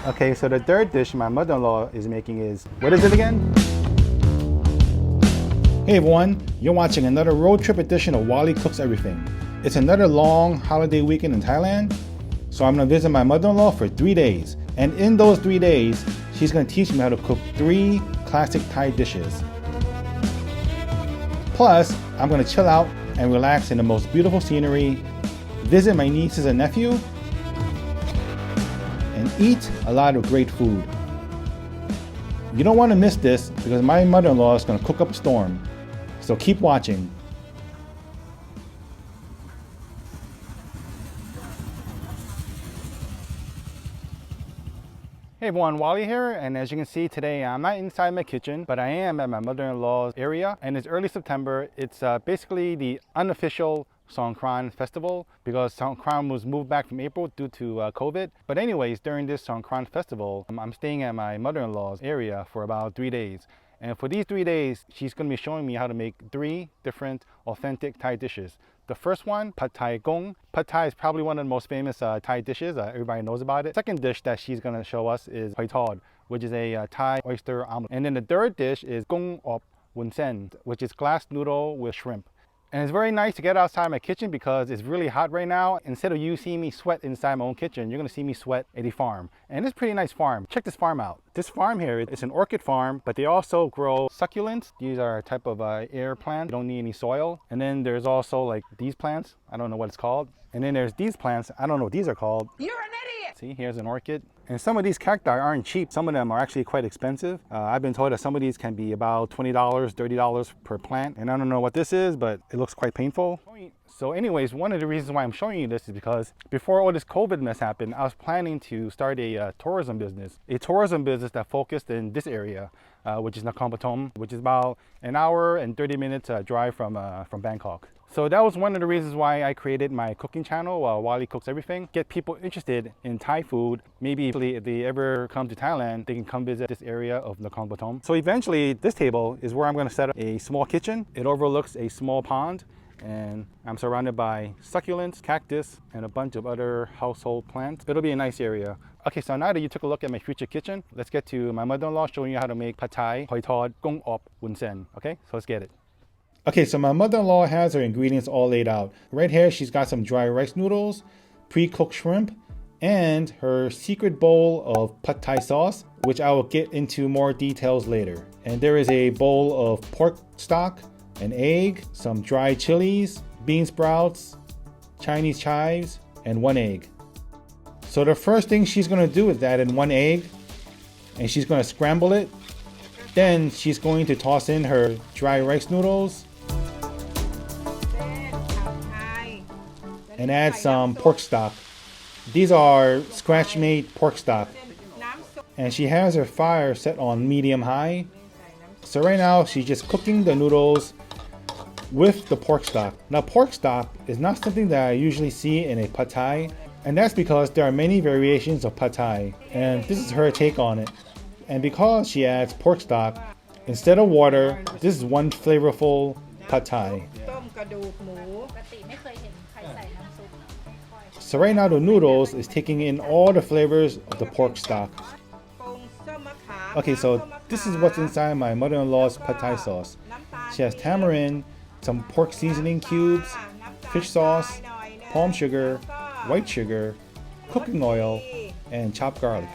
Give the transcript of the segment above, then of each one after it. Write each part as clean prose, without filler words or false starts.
Okay, so the third dish my mother-in-law is making is, what is it again? Hey everyone, you're watching another road trip edition of Wally Cooks Everything. It's another long holiday weekend in Thailand, so I'm gonna visit my mother-in-law for 3 days. And in those 3 days, she's gonna teach me how to cook 3 classic Thai dishes. Plus, I'm gonna chill out and relax in the most beautiful scenery, visit my nieces and nephew, and eat a lot of great food. You don't want to miss this because my mother-in-law is going to cook up a storm. So keep watching. Hey everyone, Wally here, and as you can see today I'm not inside my kitchen, but I am at my mother-in-law's area, and it's early September. It's basically the unofficial Songkran festival because Songkran was moved back from April due to COVID. But anyways, during this Songkran festival, I'm staying at my mother-in-law's area for about 3 days. And for these 3 days, she's going to be showing me how to make 3 different authentic Thai dishes. The first one, Pad Thai Gong. Pad Thai is probably one of the most famous Thai dishes. Everybody knows about it. Second dish that she's going to show us is Hoy Tod, which is a Thai oyster omelet. And then the third dish is Goong Ob Woonsen, which is glass noodle with shrimp. And it's very nice to get outside my kitchen because it's really hot right now. Instead of you seeing me sweat inside my own kitchen, you're gonna see me sweat at a farm. And it's a pretty nice farm. Check this farm out. This farm here, it's an orchid farm, but they also grow succulents. These are a type of air plant. You don't need any soil. And then there's also like these plants. I don't know what it's called. And then there's these plants. I don't know what these are called. You're an idiot! See, here's an orchid. And some of these cacti aren't cheap. Some of them are actually quite expensive. I've been told that some of these can be about $20, $30 per plant. And I don't know what this is, but it looks quite painful. So anyways, one of the reasons why I'm showing you this is because before all this COVID mess happened, I was planning to start a tourism business. A tourism business that focused in this area, which is Nakhon Pathom, which is about an hour and 30 minutes drive from Bangkok. So that was one of the reasons why I created my cooking channel, Wally Cooks Everything. Get people interested in Thai food. Maybe if they ever come to Thailand, they can come visit this area of Nakhon Pathom. So eventually, this table is where I'm going to set up a small kitchen. It overlooks a small pond, and I'm surrounded by succulents, cactus, and a bunch of other household plants. It'll be a nice area. Okay, so now that you took a look at my future kitchen, let's get to my mother-in-law showing you how to make Pad Thai, Hoy Tod, Goong Ob Woonsen. Okay, so let's get it. Okay, so my mother-in-law has her ingredients all laid out. Right here, she's got some dry rice noodles, pre-cooked shrimp, and her secret bowl of Pad Thai sauce, which I will get into more details later. And there is a bowl of pork stock, an egg, some dried chilies, bean sprouts, Chinese chives, and 1 egg. So the first thing she's gonna do is add in 1 egg, and she's gonna scramble it. Then she's going to toss in her dry rice noodles, and add some pork stock. These are scratch-made pork stock. And she has her fire set on medium-high. So right now she's just cooking the noodles with the pork stock. Now pork stock is not something that I usually see in a Pad Thai, and that's because there are many variations of Pad Thai, and this is her take on it. And because she adds pork stock instead of water, this is one flavorful Pad Thai. So right now the noodles is taking in all the flavors of the pork stock. Okay, so this is what's inside my mother-in-law's Pad Thai sauce. She has tamarind, some pork seasoning cubes, fish sauce, palm sugar, white sugar, cooking oil, and chopped garlic.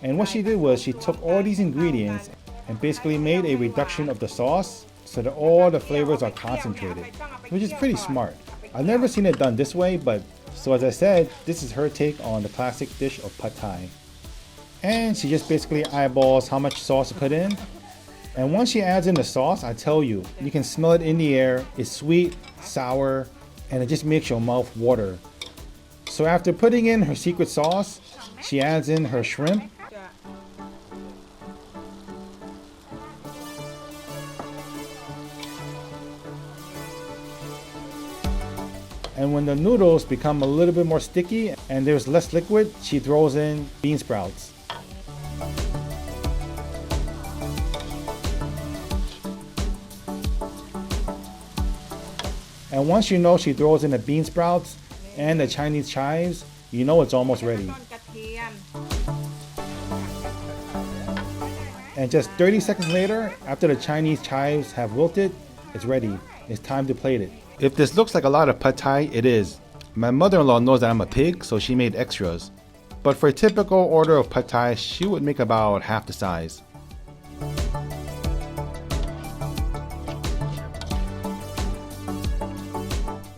And what she did was she took all these ingredients and basically made a reduction of the sauce so that all the flavors are concentrated, which is pretty smart. I've never seen it done this way, but so as I said, this is her take on the classic dish of Pad Thai. And she just basically eyeballs how much sauce to put in. And once she adds in the sauce, I tell you, you can smell it in the air. It's sweet, sour, and it just makes your mouth water. So after putting in her secret sauce, she adds in her shrimp. And when the noodles become a little bit more sticky and there's less liquid, she throws in bean sprouts. And once you know she throws in the bean sprouts and the Chinese chives, you know it's almost ready. And just 30 seconds later, after the Chinese chives have wilted, it's ready. It's time to plate it. If this looks like a lot of pad thai, it is. My mother-in-law knows that I'm a pig, so she made extras. But for a typical order of pad thai, she would make about half the size.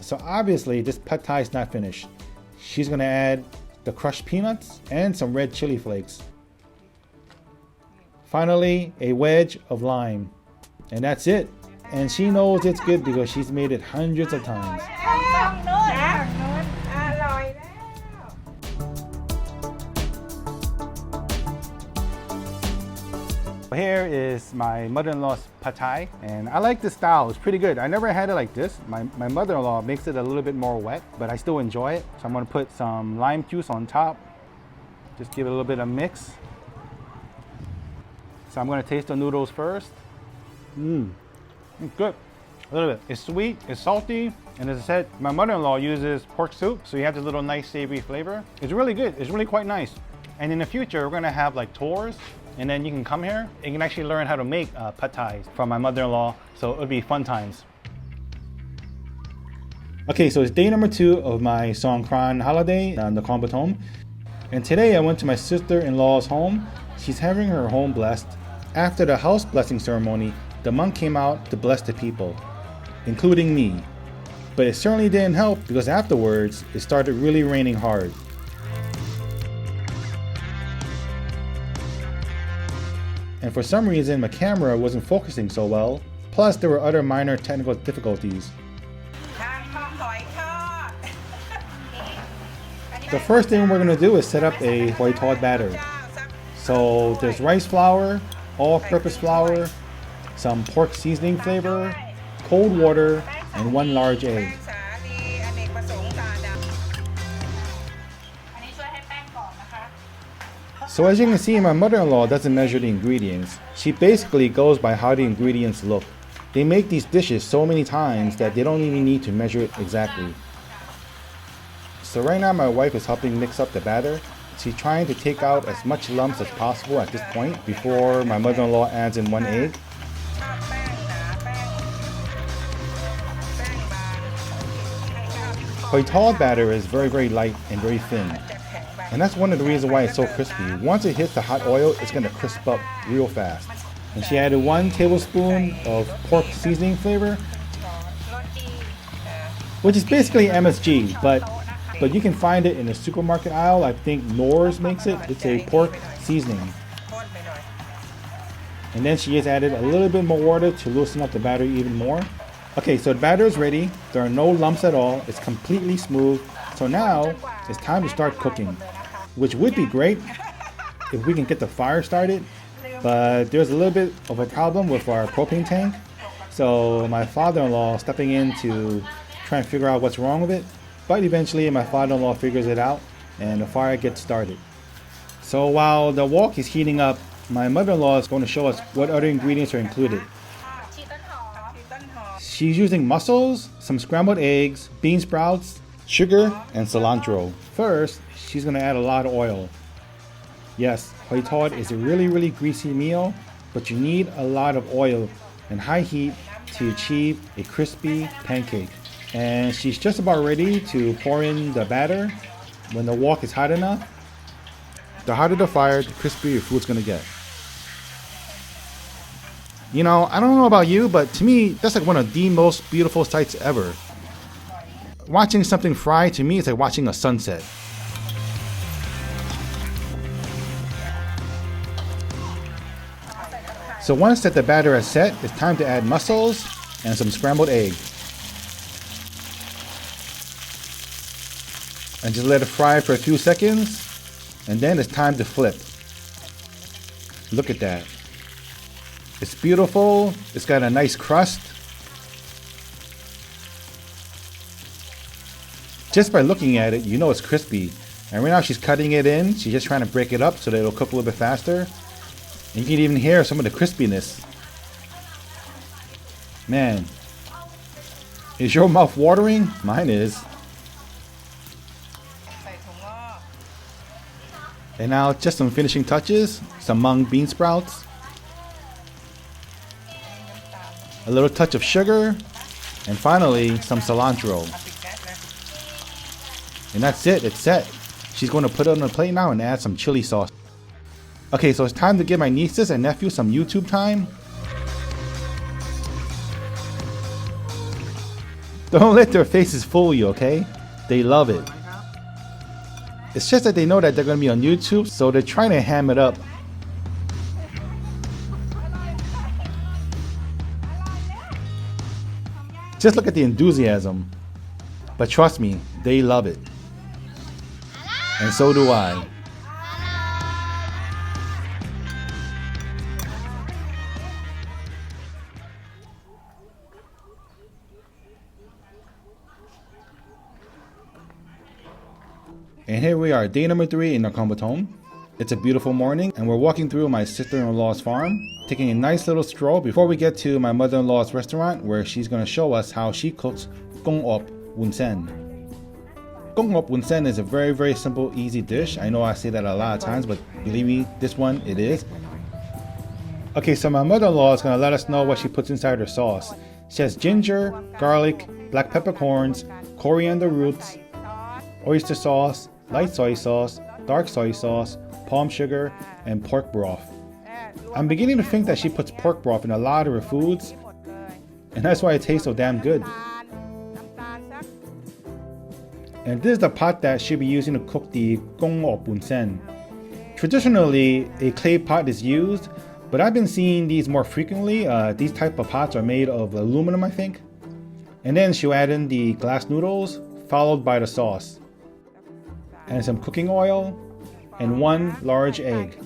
So obviously this pad thai is not finished. She's gonna add the crushed peanuts and some red chili flakes. Finally, a wedge of lime. And that's it. And she knows it's good because she's made it hundreds of times. Here is my mother-in-law's pad thai, and I like the style. It's pretty good. I never had it like this. My mother-in-law makes it a little bit more wet, but I still enjoy it. So I'm gonna put some lime juice on top. Just give it a little bit of mix. So I'm gonna taste the noodles first. It's good. A little bit. It's sweet, it's salty, and as I said, my mother-in-law uses pork soup, so you have this little nice savory flavor. It's really good. It's really quite nice. And in the future, we're gonna have like tours, and then you can come here and you can actually learn how to make pad thai from my mother-in-law, so it'll be fun times. Okay, so it's day number 2 of my Songkran holiday in the Nakhon Pathom. And today I went to my sister-in-law's home. She's having her home blessed. After the house blessing ceremony, the monk came out to bless the people, including me. But it certainly didn't help because afterwards, it started really raining hard. And for some reason, my camera wasn't focusing so well. Plus, there were other minor technical difficulties. The first thing we're going to do is set up a Hoy Tod batter. So there's rice flour, all-purpose flour, some pork seasoning flavor, cold water, and 1 large egg. So as you can see, my mother-in-law doesn't measure the ingredients. She basically goes by how the ingredients look. They make these dishes so many times that they don't even need to measure it exactly. So right now my wife is helping mix up the batter. She's trying to take out as much lumps as possible at this point before my mother-in-law adds in 1 egg. Hoy Tod batter is very light and very thin. And that's one of the reasons why it's so crispy. Once it hits the hot oil, it's going to crisp up real fast. And she added 1 tablespoon of pork seasoning flavor, which is basically MSG, but you can find it in the supermarket aisle. I think Noodles makes it. It's a pork seasoning. And then she just added a little bit more water to loosen up the batter even more. Okay, so the batter is ready. There are no lumps at all. It's completely smooth. So now it's time to start cooking, which would be great if we can get the fire started. But there's a little bit of a problem with our propane tank. So my father-in-law stepping in to try and figure out what's wrong with it. But eventually my father-in-law figures it out and the fire gets started. So while the wok is heating up, my mother-in-law is going to show us what other ingredients are included. She's using mussels, some scrambled eggs, bean sprouts, sugar, and cilantro. First, she's going to add a lot of oil. Yes, Hoy Tod is a really greasy meal, but you need a lot of oil and high heat to achieve a crispy pancake. And she's just about ready to pour in the batter. When the wok is hot enough, the hotter the fire, the crispier your food's going to get. You know, I don't know about you, but to me, that's like one of the most beautiful sights ever. Watching something fry, to me, is like watching a sunset. So once that the batter is set, it's time to add mussels and some scrambled egg. And just let it fry for a few seconds, and then it's time to flip. Look at that. It's beautiful. It's got a nice crust. Just by looking at it, you know it's crispy. And right now she's cutting it in. She's just trying to break it up so that it'll cook a little bit faster. And you can even hear some of the crispiness. Man, is your mouth watering? Mine is. And now just some finishing touches. Some mung bean sprouts. a little touch of sugar, and finally some cilantro. And that's it, it's set. She's going to put it on the plate now and add some chili sauce. Okay, so it's time to give my nieces and nephews some YouTube time. Don't let their faces fool you, okay? They love it. It's just that they know that they're going to be on YouTube, so they're trying to ham it up. Just look at the enthusiasm. But trust me, they love it. And so do I. And here we are, day number 3 in Nakhon. It's a beautiful morning and we're walking through my sister-in-law's farm, taking a nice little stroll before we get to my mother-in-law's restaurant where she's going to show us how she cooks Goong Ob Woonsen. Goong Ob Woonsen is a very simple, easy dish. I know I say that a lot of times, but believe me, this one, it is. Okay, so my mother-in-law is going to let us know what she puts inside her sauce. She has ginger, garlic, black peppercorns, coriander roots, oyster sauce, light soy sauce, dark soy sauce, palm sugar, and pork broth. I'm beginning to think that she puts pork broth in a lot of her foods, and that's why it tastes so damn good. And this is the pot that she'll be using to cook the Goong Ob Woonsen. Traditionally, a clay pot is used, but I've been seeing these more frequently. These type of pots are made of aluminum, I think. And then she'll add in the glass noodles, followed by the sauce. And some cooking oil, and 1 large egg.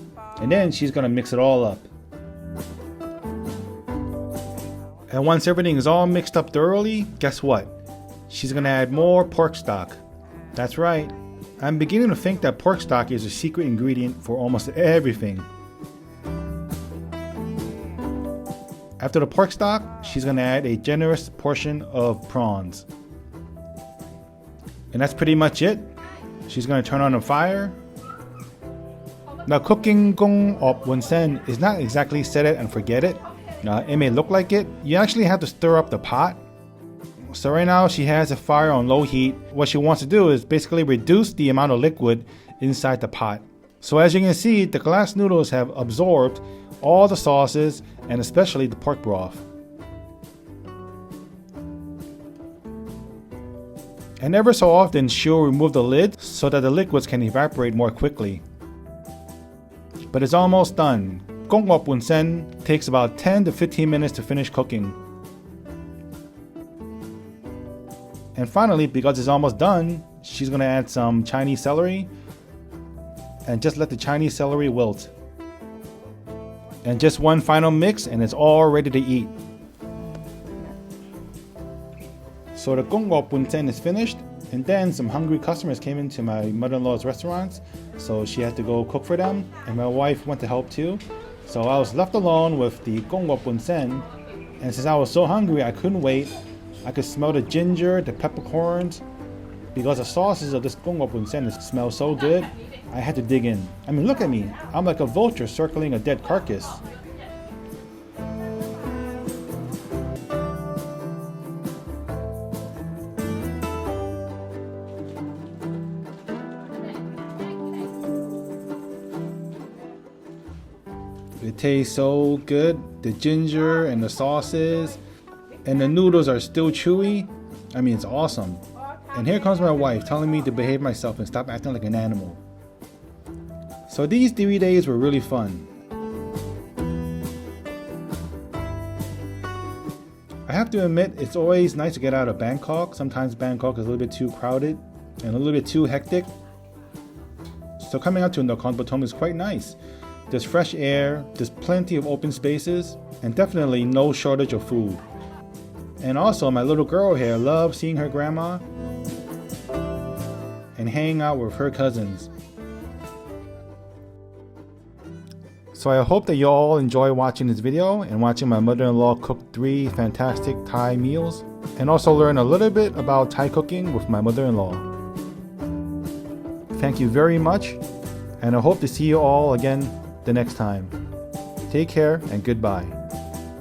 And then she's gonna mix it all up. And once everything is all mixed up thoroughly, guess what? She's gonna add more pork stock. That's right. I'm beginning to think that pork stock is a secret ingredient for almost everything. After the pork stock, she's gonna add a generous portion of prawns. And that's pretty much it. She's going to turn on the fire. Now cooking Goong Ob Woonsen is not exactly set it and forget it. It may look like it. You actually have to stir up the pot. So right now she has the fire on low heat. What she wants to do is basically reduce the amount of liquid inside the pot. So as you can see, the glass noodles have absorbed all the sauces and especially the pork broth. And ever so often she'll remove the lid so that the liquids can evaporate more quickly. But it's almost done. Goong Ob Woonsen takes about 10 to 15 minutes to finish cooking. And finally, because it's almost done, she's going to add some Chinese celery and just let the Chinese celery wilt. And just one final mix and it's all ready to eat. So the Goong Ob Woonsen is finished, and then some hungry customers came into my mother-in-law's restaurants, so she had to go cook for them, and my wife went to help too. So I was left alone with the Goong Ob Woonsen, and since I was so hungry I couldn't wait. I could smell the ginger, the peppercorns. Because the sauces of this Goong Ob Woonsen smell so good, I had to dig in. I mean, look at me, I'm like a vulture circling a dead carcass. It tastes so good, the ginger and the sauces, and the noodles are still chewy. I mean, it's awesome. And here comes my wife telling me to behave myself and stop acting like an animal. So these 3 days were really fun. I have to admit, it's always nice to get out of Bangkok. Sometimes Bangkok is a little bit too crowded and a little bit too hectic. So coming out to Nakhon is quite nice. There's fresh air, there's plenty of open spaces, and definitely no shortage of food. And also, my little girl here loves seeing her grandma and hanging out with her cousins. So I hope that you all enjoy watching this video and watching my mother-in-law cook 3 fantastic Thai meals, and also learn a little bit about Thai cooking with my mother-in-law. Thank you very much, and I hope to see you all again the next time. Take care and goodbye.